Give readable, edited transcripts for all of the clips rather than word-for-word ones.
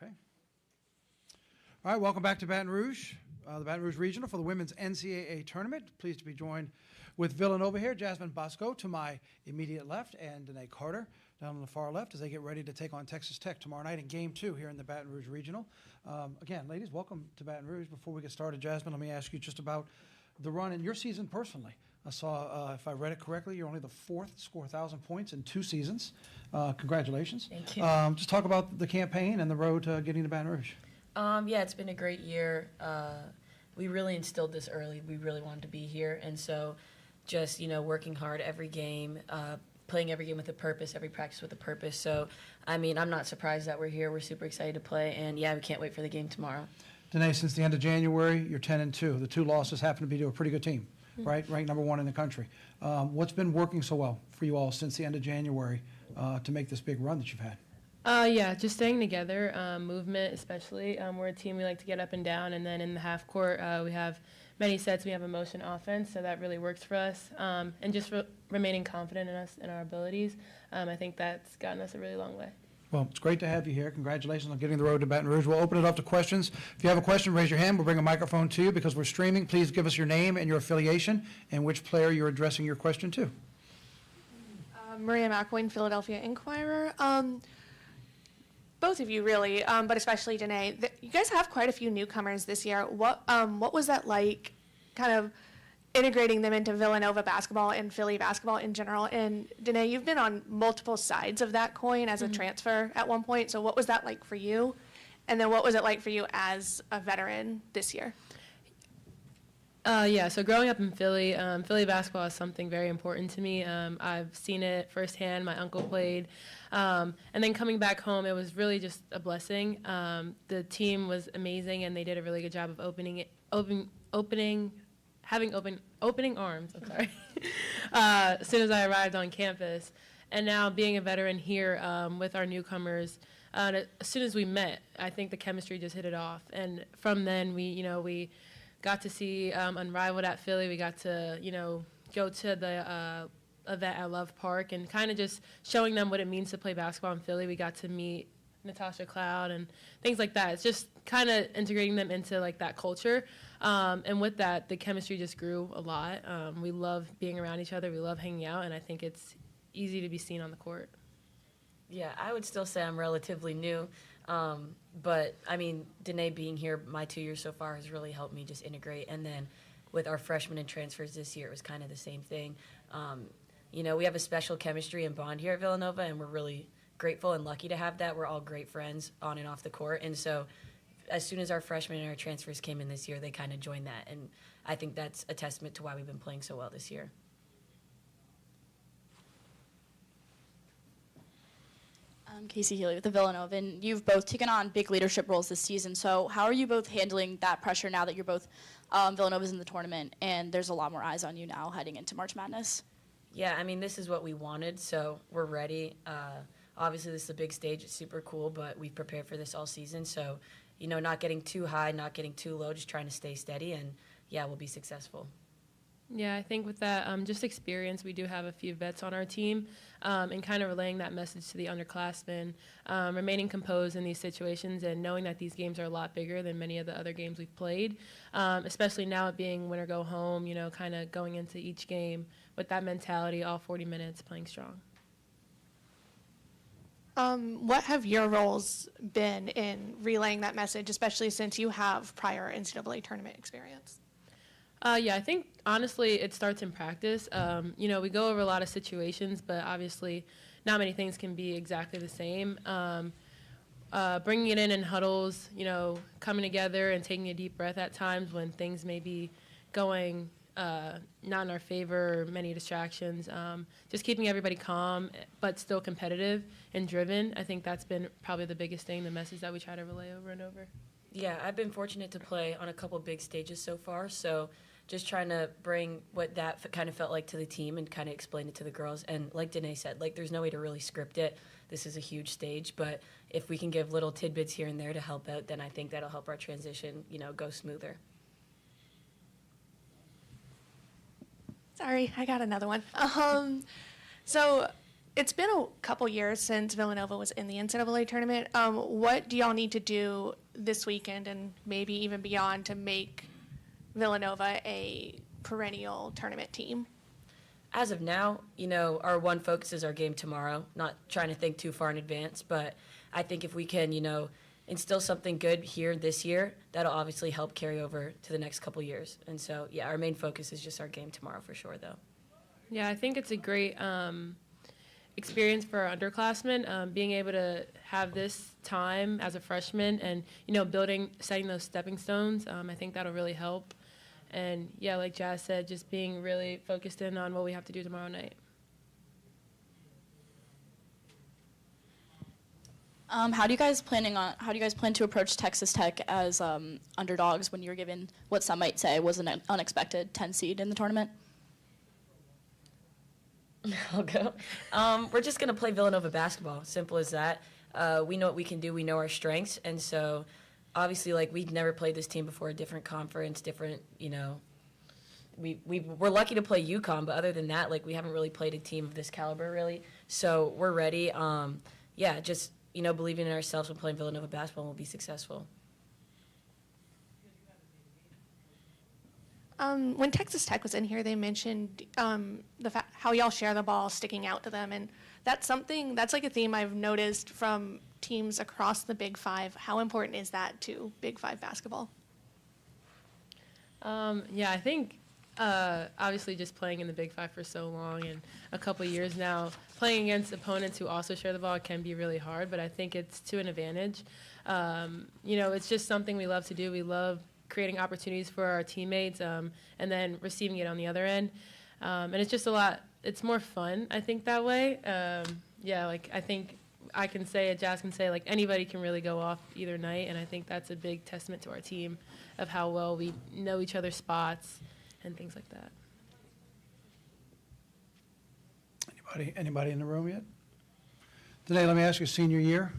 Okay. All right, welcome back to Baton Rouge, the Baton Rouge Regional for the Women's NCAA Tournament. Pleased to be joined with Villanova here, Jasmine Bosco to my immediate left, and Danae Carter down on the far left as they get ready to take on Texas Tech tomorrow night in Game 2 here in the Baton Rouge Regional. Again, ladies, welcome to Baton Rouge. Before we get started, Jasmine, let me ask you just about the run in your season personally. I saw, if I read it correctly, you're only the fourth to score 1,000 points in 2 seasons. Congratulations. Thank you. Just talk about the campaign and the road to getting to Baton Rouge. Yeah, it's been a great year. We really instilled this early. We really wanted to be here. And so just, working hard every game, playing every game with a purpose, every practice with a purpose. So, I'm not surprised that we're here. We're super excited to play. And, yeah, we can't wait for the game tomorrow. Danae, since the end of January, you're 10-2. The 2 losses happen to be to a pretty good team, right? Ranked number 1 in the country. What's been working so well for you all since the end of January to make this big run that you've had? Yeah, just staying together, movement especially. We're a team, we like to get up and down, and then in the half court we have many sets, we have a motion offense, so that really works for us. And just remaining confident in us and our abilities, I think that's gotten us a really long way. Well, it's great to have you here. Congratulations on getting the road to Baton Rouge. We'll open it up to questions. If you have a question, raise your hand. We'll bring a microphone to you because we're streaming. Please give us your name and your affiliation and which player you're addressing your question to. Maria McElwain, Philadelphia Inquirer. Both of you really, but especially Danae. You guys have quite a few newcomers this year. What was that like, kind of integrating them into Villanova basketball and Philly basketball in general? And Danae, you've been on multiple sides of that coin as a transfer at one point. So what was that like for you? And then what was it like for you as a veteran this year? Yeah, so growing up in Philly, Philly basketball is something very important to me. I've seen it firsthand. My uncle played. And then coming back home, it was really just a blessing. The team was amazing, and they did a really good job of opening arms, I'm sorry, as soon as I arrived on campus. And now being a veteran here with our newcomers, as soon as we met, I think the chemistry just hit it off. And from then, we got to see Unrivaled at Philly. We got to, go to the event at Love Park and kind of just showing them what it means to play basketball in Philly. We got to meet Natasha Cloud and things like that. It's just kind of integrating them into like that culture. And with that, the chemistry just grew a lot. We love being around each other. We love hanging out, and I think it's easy to be seen on the court. Yeah, I would still say I'm relatively new. But, Danae being here my 2 years so far has really helped me just integrate. And then with our freshmen and transfers this year, it was kind of the same thing. We have a special chemistry and bond here at Villanova, and we're really grateful and lucky to have that. We're all great friends on and off the court. And so as soon as our freshmen and our transfers came in this year, they kind of joined that. And I think that's a testament to why we've been playing so well this year. I'm Casey Healy with the Villanova, and you've both taken on big leadership roles this season. So how are you both handling that pressure now that you're both Villanova's in the tournament, and there's a lot more eyes on you now heading into March Madness? Yeah, this is what we wanted, so we're ready. Obviously, this is a big stage. It's super cool, but we've prepared for this all season. So, not getting too high, not getting too low, just trying to stay steady, and, yeah, we'll be successful. Yeah, I think with that, just experience, we do have a few vets on our team, and kind of relaying that message to the underclassmen, remaining composed in these situations and knowing that these games are a lot bigger than many of the other games we've played, especially now it being win or go home, kind of going into each game with that mentality, all 40 minutes, playing strong. What have your roles been in relaying that message, especially since you have prior NCAA tournament experience? Yeah, I think, honestly, it starts in practice. We go over a lot of situations, but obviously not many things can be exactly the same. Bringing it in huddles, coming together and taking a deep breath at times when things may be going not in our favor, many distractions. Just keeping everybody calm, but still competitive and driven. I think that's been probably the biggest thing, the message that we try to relay over and over. Yeah, I've been fortunate to play on a couple big stages so far, so just trying to bring what that kind of felt like to the team and kind of explain it to the girls. And like Danae said, there's no way to really script it. This is a huge stage, but if we can give little tidbits here and there to help out, then I think that'll help our transition, go smoother. Sorry, I got another one. So it's been a couple years since Villanova was in the NCAA tournament. What do y'all need to do this weekend and maybe even beyond to make Villanova a perennial tournament team? As of now, our one focus is our game tomorrow, not trying to think too far in advance, but I think if we can, instill something good here this year, that'll obviously help carry over to the next couple years. And so, yeah, our main focus is just our game tomorrow for sure, though. Yeah, I think it's a great experience for our underclassmen, being able to have this time as a freshman and, setting those stepping stones. I think that'll really help. And, yeah, like Jazz said, just being really focused in on what we have to do tomorrow night. How do you guys plan to approach Texas Tech as underdogs when you're given what some might say was an unexpected 10 seed in the tournament? I'll go. We're just going to play Villanova basketball, simple as that. We know what we can do. We know our strengths. And so, obviously, we've never played this team before, a different conference, different, we're lucky to play UConn, but other than that, we haven't really played a team of this caliber, really. So we're ready. Just, believing in ourselves and playing Villanova basketball, we'll be successful. When Texas Tech was in here, they mentioned how y'all share the ball sticking out to them, and that's like a theme I've noticed from teams across the Big Five. How important is that to Big Five basketball? Yeah, I think obviously just playing in the Big Five for so long and a couple years now, playing against opponents who also share the ball can be really hard, but I think it's to an advantage. It's just something we love to do. We love creating opportunities for our teammates and then receiving it on the other end. And it's just it's more fun, I think, that way. I think I can say it, Jazz can say, anybody can really go off either night, and I think that's a big testament to our team of how well we know each other's spots and things like that. Anybody in the room yet? Today, let me ask you, senior year,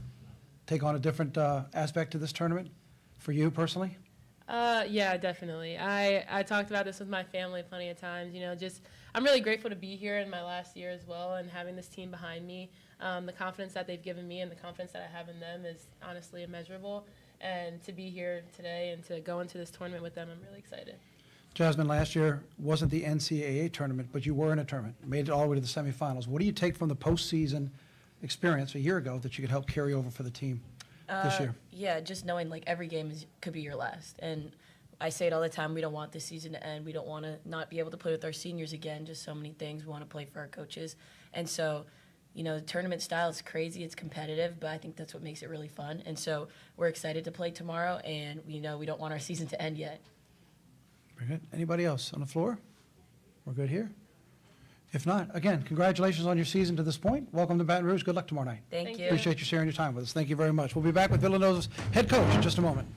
take on a different aspect to this tournament for you personally? Yeah, definitely. I talked about this with my family plenty of times. I'm really grateful to be here in my last year as well and having this team behind me. The confidence that they've given me and the confidence that I have in them is honestly immeasurable. And to be here today and to go into this tournament with them, I'm really excited. Jasmine, last year wasn't the NCAA tournament, but you were in a tournament, made it all the way to the semifinals. What do you take from the postseason experience a year ago that you could help carry over for the team this year? Yeah, just knowing every game could be your last. And I say it all the time, we don't want this season to end. We don't want to not be able to play with our seniors again, just so many things. We want to play for our coaches. And so, the tournament style is crazy. It's competitive, but I think that's what makes it really fun. And so we're excited to play tomorrow, and we don't want our season to end yet. Very good. Anybody else on the floor? We're good here? If not, again, congratulations on your season to this point. Welcome to Baton Rouge. Good luck tomorrow night. Thank you. Appreciate you sharing your time with us. Thank you very much. We'll be back with Villanova's head coach in just a moment.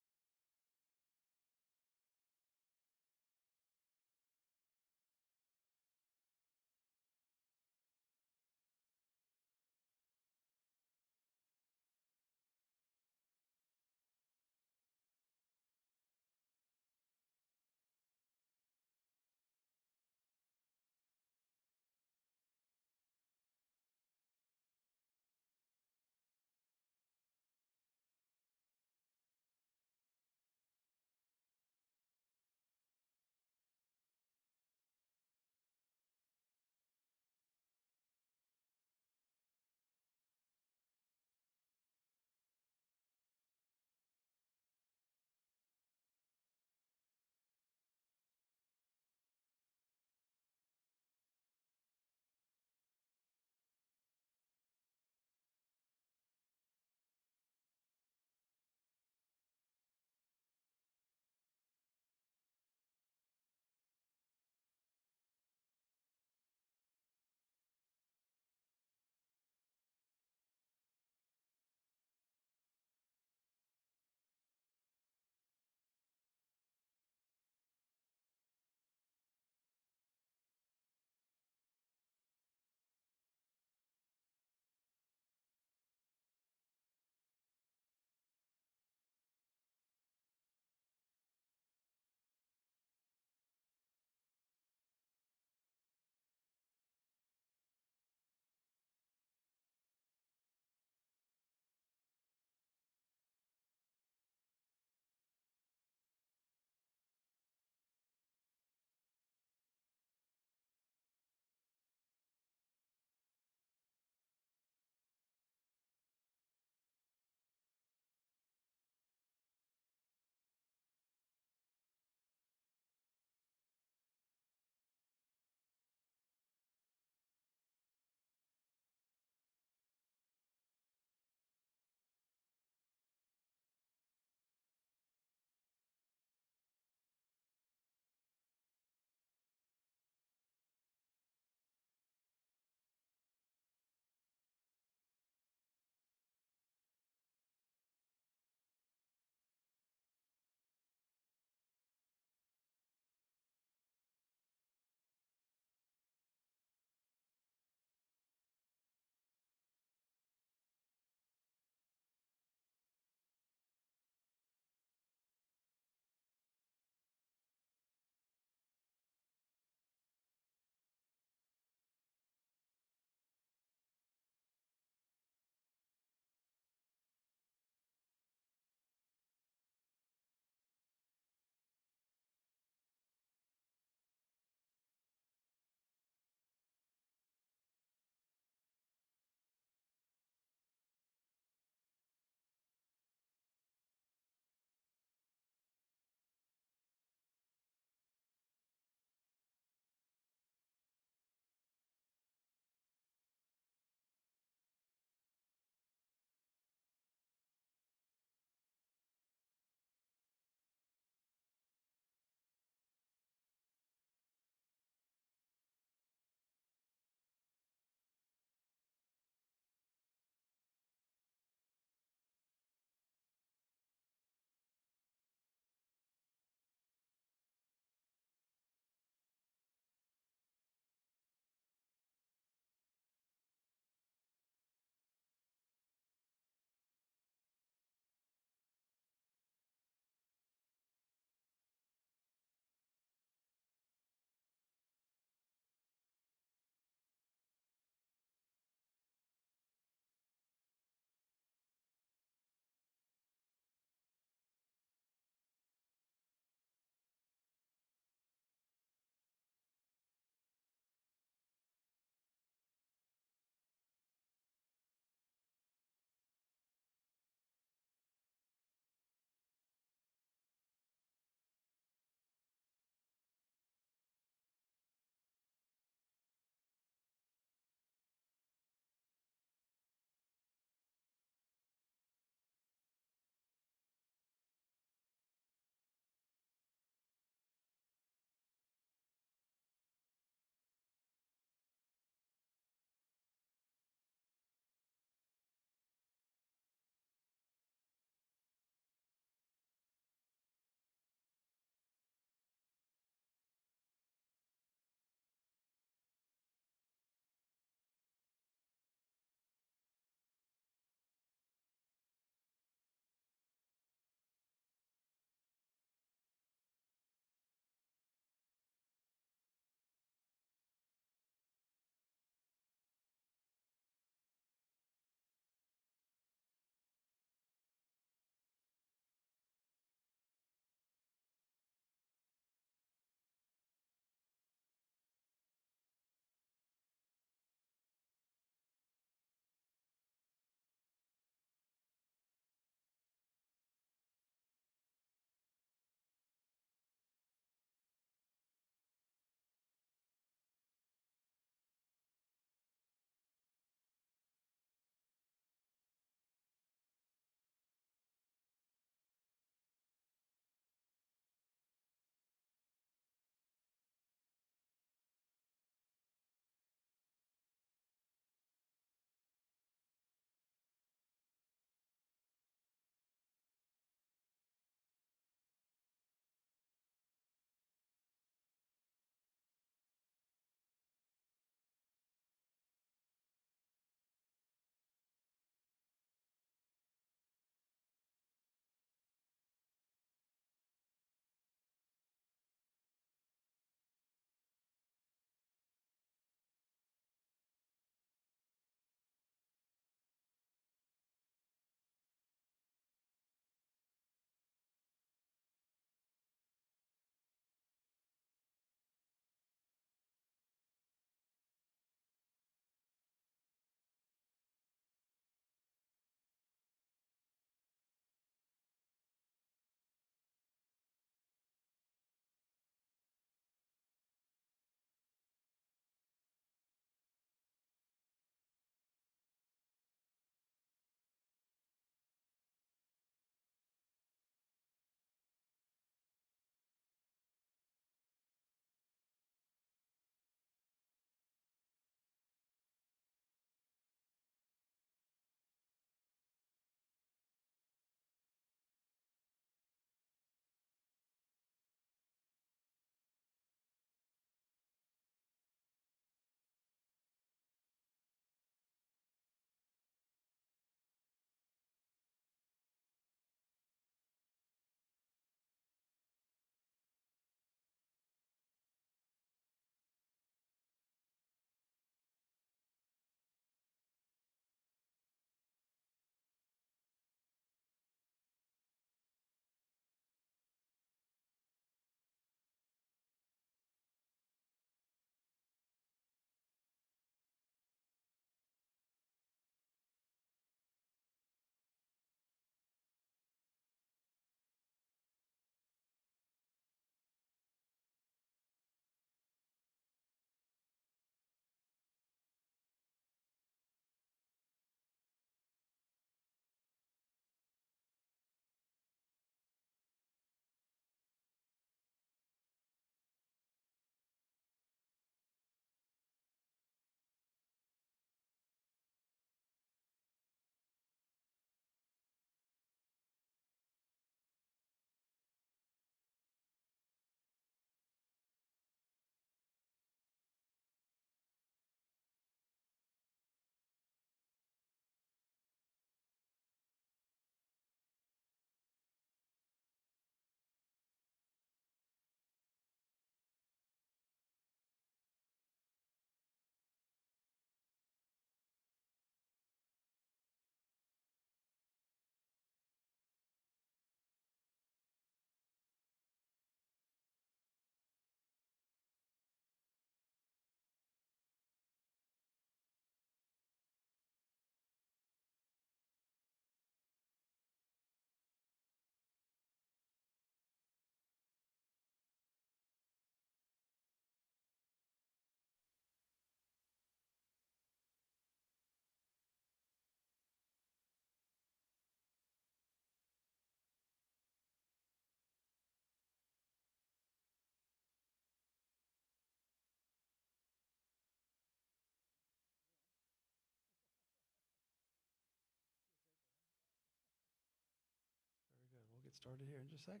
started here in just a second.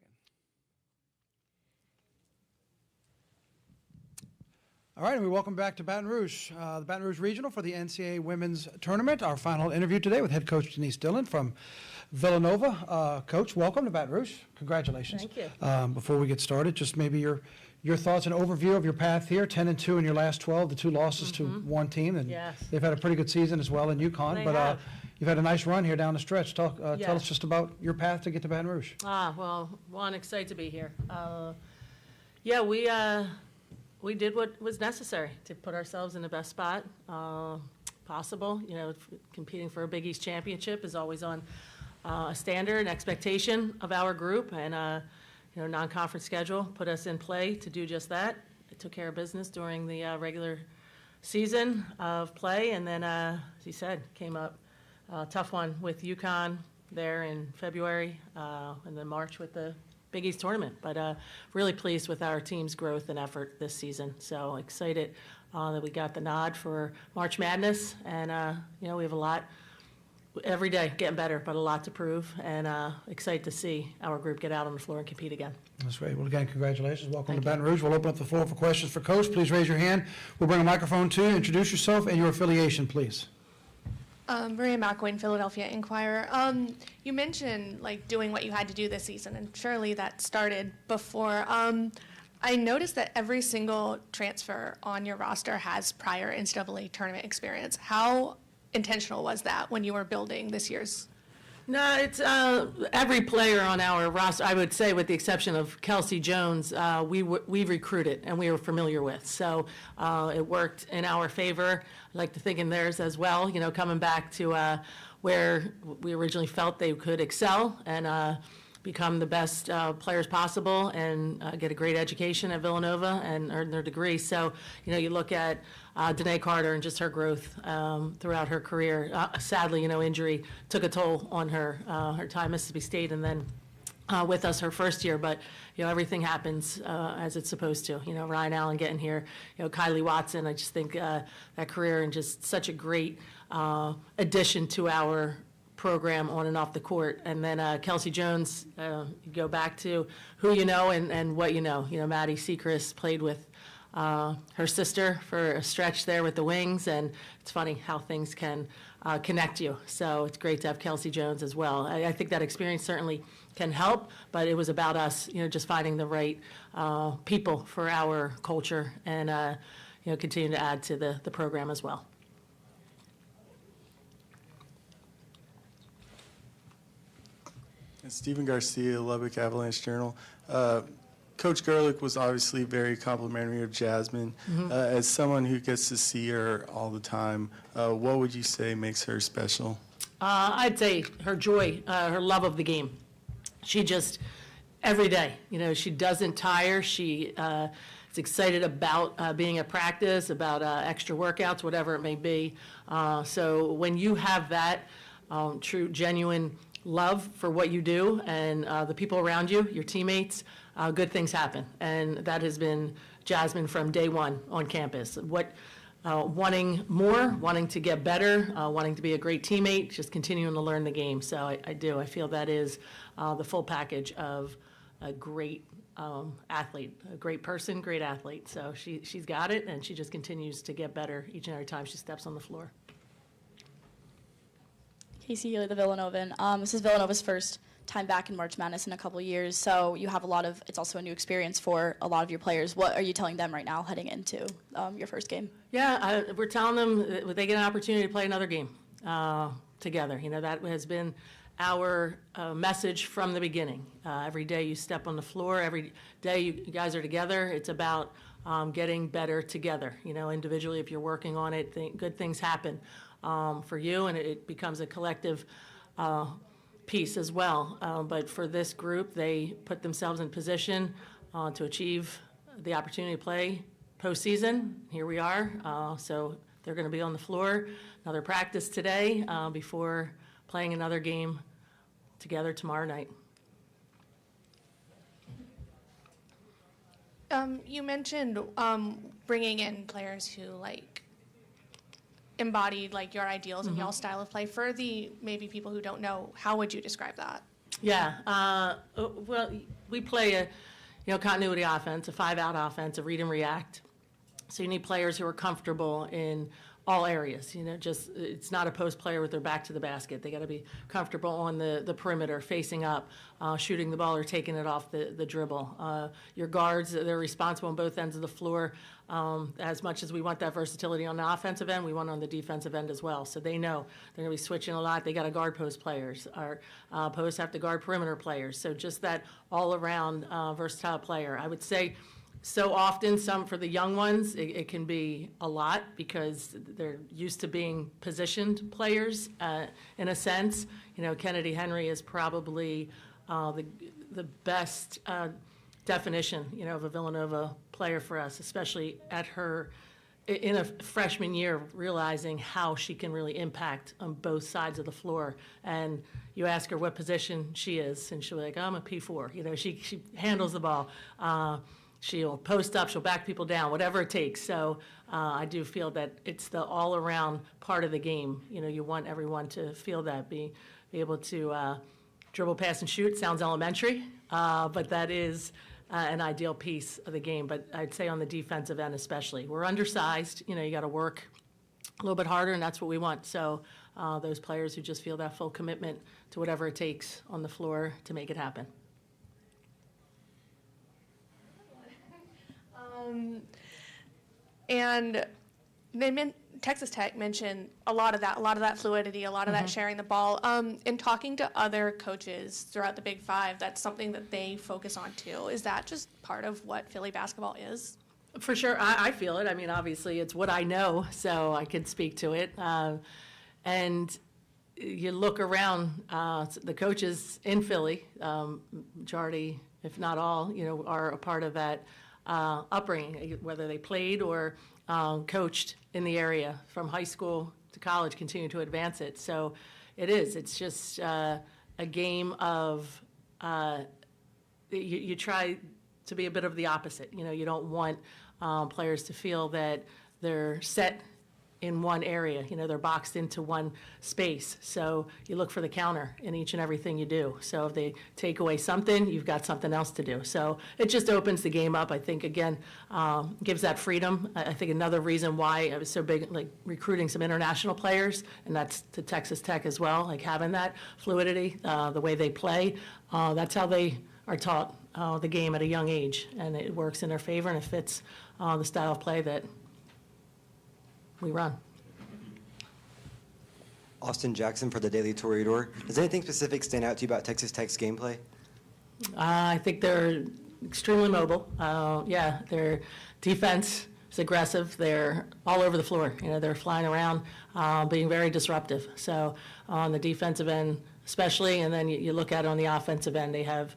All right, and we welcome back to Baton Rouge, the Baton Rouge Regional for the NCAA Women's Tournament. Our final interview today with head coach Denise Dillon from Villanova. Coach, welcome to Baton Rouge. Congratulations. Thank you. Before we get started, just maybe your thoughts and overview of your path here, 10-2 in your last 12, the 2 losses to one team, and Yes. they've had a pretty good season as well in UConn. They But have. you've had a nice run here down the stretch. Tell Yes. us just about your path to get to Baton Rouge. Well, one, excited to be here. We did what was necessary to put ourselves in the best spot possible. You know, competing for a Big East championship is always on a standard and expectation of our group, and non-conference schedule put us in play to do just that. It took care of business during the regular season of play, and then, as you said, came up a tough one with UConn there in February, and then March with the Big East tournament. But really pleased with our team's growth and effort this season. So excited that we got the nod for March Madness, and we have a lot every day getting better, but a lot to prove, and excited to see our group get out on the floor and compete again. That's great. Well, again, congratulations. Welcome Thank to Baton Rouge. We'll open up the floor for questions for Coach. Please raise your hand. We'll bring a microphone to you. Introduce yourself and your affiliation, please. Maria McElwain, Philadelphia Inquirer. You mentioned doing what you had to do this season, and surely that started before. I noticed that every single transfer on your roster has prior NCAA tournament experience. How intentional was that when you were building this year's? No, it's every player on our roster, I would say, with the exception of Kelsey Jones, we recruited and we were familiar with. So it worked in our favor. I like to think in theirs as well, coming back to where we originally felt they could excel and become the best players possible and get a great education at Villanova and earn their degree. So, you look at Danae Carter and just her growth throughout her career. Sadly, injury took a toll on her, her time at Mississippi State and then with us her first year. But, everything happens as it's supposed to. Ryan Allen getting here, Kylie Watson, I just think that career and just such a great addition to our program on and off the court. And then Kelsey Jones, you go back to who you know and what you know. Maddie Sechrist played with her sister for a stretch there with the Wings, and it's funny how things can connect you. So it's great to have Kelsey Jones as well. I think that experience certainly can help, but it was about us, just finding the right people for our culture and, continue to add to the program as well. Stephen Garcia, Lubbock Avalanche Journal. Coach Gerlich was obviously very complimentary of Jasmine. As someone who gets to see her all the time, what would you say makes her special? I'd say her joy, her love of the game. She just, every day, she doesn't tire. She is excited about being at practice, about extra workouts, whatever it may be. So when you have that true, genuine love for what you do and the people around you, your teammates, good things happen. And that has been Jasmine from day one on campus. Wanting more, wanting to get better, wanting to be a great teammate, just continuing to learn the game. So I feel that is the full package of a great athlete, a great person, great athlete. So she's got it, and she just continues to get better each and every time she steps on the floor. Casey Healy, the Villanovan. This is Villanova's first time back in March Madness in a couple years, so you have it's also a new experience for a lot of your players. What are you telling them right now heading into your first game? Yeah, we're telling them that they get an opportunity to play another game together. That has been our message from the beginning. Every day you step on the floor, every day you guys are together, it's about getting better together. Individually, if you're working on it, good things happen for you, and it becomes a collective piece as well. But for this group, they put themselves in position to achieve the opportunity to play postseason. Here we are. So they're going to be on the floor. Another practice today before playing another game together tomorrow night. You mentioned bringing in players who embodied your ideals and y'all's style of play. For the maybe people who don't know, how would you describe that? Yeah, well, we play a, continuity offense, a 5-out offense, a read and react. So you need players who are comfortable in all areas, just, it's not a post player with their back to the basket. They got to be comfortable on the perimeter, facing up, shooting the ball or taking it off the dribble. Your guards, they're responsible on both ends of the floor. As much as we want that versatility on the offensive end, we want on the defensive end as well. So they know they're going to be switching a lot. They got to guard post players. Our posts have to guard perimeter players. So just that all-around versatile player. I would say so often, some for the young ones, it can be a lot because they're used to being positioned players in a sense. Kennedy Henry is probably the best definition, of a Villanova player for us, especially at her in a freshman year, realizing how she can really impact on both sides of the floor. And you ask her what position she is, and she'll be like, I'm a P4. She handles the ball. She'll post up, she'll back people down, whatever it takes. So I do feel that it's the all-around part of the game. You want everyone to feel that, be able to dribble, pass, and shoot. Sounds elementary, but that is an ideal piece of the game. But I'd say on the defensive end especially. We're undersized. You got to work a little bit harder, and that's what we want. So those players who just feel that full commitment to whatever it takes on the floor to make it happen. And Texas Tech mentioned a lot of that fluidity, a lot of that sharing the ball. In talking to other coaches throughout the Big Five, that's something that they focus on too. Is that just part of what Philly basketball is? For sure, I feel it. I mean, obviously, it's what I know, so I can speak to it. And you look around, the coaches in Philly, majority, if not all, are a part of that upbringing, whether they played or coached in the area from high school to college, continue to advance it. So it's just a game of, you try to be a bit of the opposite. You don't want players to feel that they're set in one area, they're boxed into one space. So you look for the counter in each and everything you do. So if they take away something, you've got something else to do. So it just opens the game up, I think, again, gives that freedom. I think another reason why I was so big, like recruiting some international players, and that's to Texas Tech as well, like having that fluidity, the way they play, that's how they are taught the game at a young age. And it works in their favor, and it fits the style of play that we run. Austin Jackson for the Daily Toreador. Does anything specific stand out to you about Texas Tech's gameplay? I think they're extremely mobile. Their defense is aggressive. They're all over the floor. They're flying around, being very disruptive. So on the defensive end especially, and then you look at it on the offensive end, they have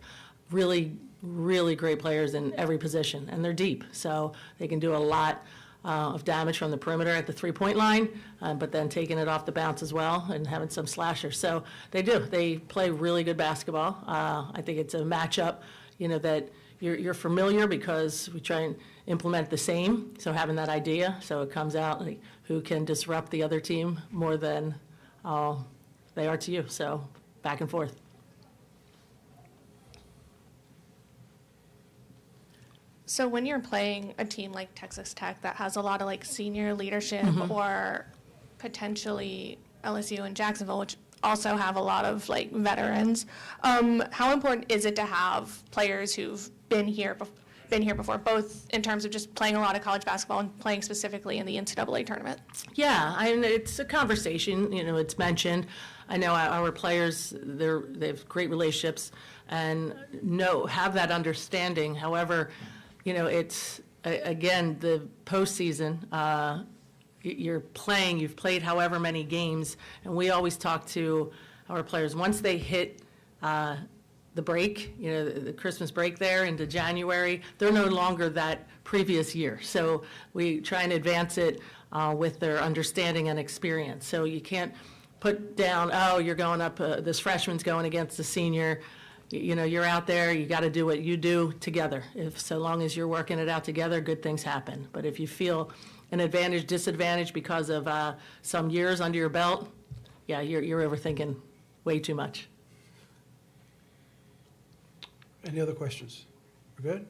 really, really great players in every position, and they're deep. So they can do a lot of damage from the perimeter at the three-point line, but then taking it off the bounce as well and having some slashers. So they play really good basketball. I think it's a matchup, that you're familiar because we try and implement the same. So having that idea, so it comes out like who can disrupt the other team more than they are to you. So back and forth. So when you're playing a team like Texas Tech that has a lot of senior leadership, or potentially LSU and Jacksonville, which also have a lot of veterans, how important is it to have players who've been here before, both in terms of just playing a lot of college basketball and playing specifically in the NCAA tournament? Yeah, it's a conversation. It's mentioned. I know our players, they have great relationships and have that understanding. However, it's, again, the postseason, you've played however many games, and we always talk to our players. Once they hit the break, the Christmas break there into January, they're no longer that previous year. So we try and advance it with their understanding and experience. So you can't put down, you're going up, this freshman's going against the senior. You're out there, you got to do what you do together. So long as you're working it out together, good things happen. But if you feel an advantage, disadvantage because of some years under your belt, you're overthinking way too much. Any other questions? We're good?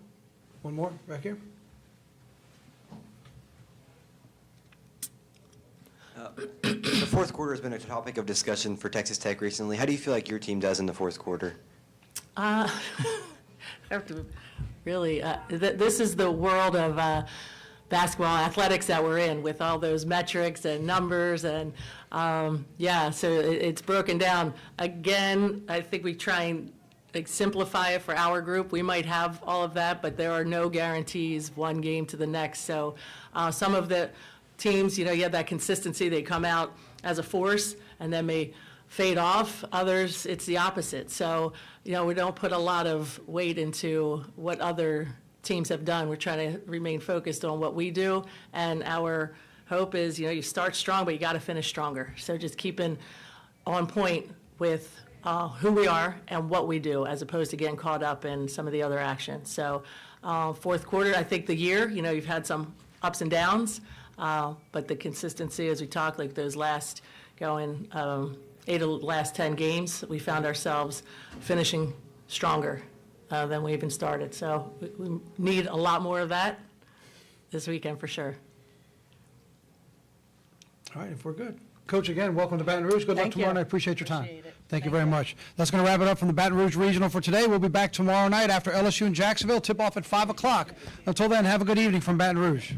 One more, back here. The fourth quarter has been a topic of discussion for Texas Tech recently. How do you feel like your team does in the fourth quarter? I have to really, this is the world of basketball athletics that we're in, with all those metrics and numbers, and so it's broken down. Again, I think we try and simplify it for our group. We might have all of that, but there are no guarantees one game to the next. So some of the teams, you have that consistency. They come out as a force and then may fade off. Others, it's the opposite. So, we don't put a lot of weight into what other teams have done. We're trying to remain focused on what we do. And our hope is, you start strong, but you got to finish stronger. So just keeping on point with who we are and what we do, as opposed to getting caught up in some of the other actions. So fourth quarter, I think the year, you've had some ups and downs, but the consistency, as we talk, like those last 8 of the last 10 games, we found ourselves finishing stronger than we even started. So we need a lot more of that this weekend for sure. All right, if we're good. Coach, again, welcome to Baton Rouge. Good luck Thank tomorrow you. night. I appreciate your time. Appreciate it. Thank you very much. That's going to wrap it up from the Baton Rouge Regional for today. We'll be back tomorrow night after LSU and Jacksonville. Tip off at 5 o'clock. Until then, have a good evening from Baton Rouge.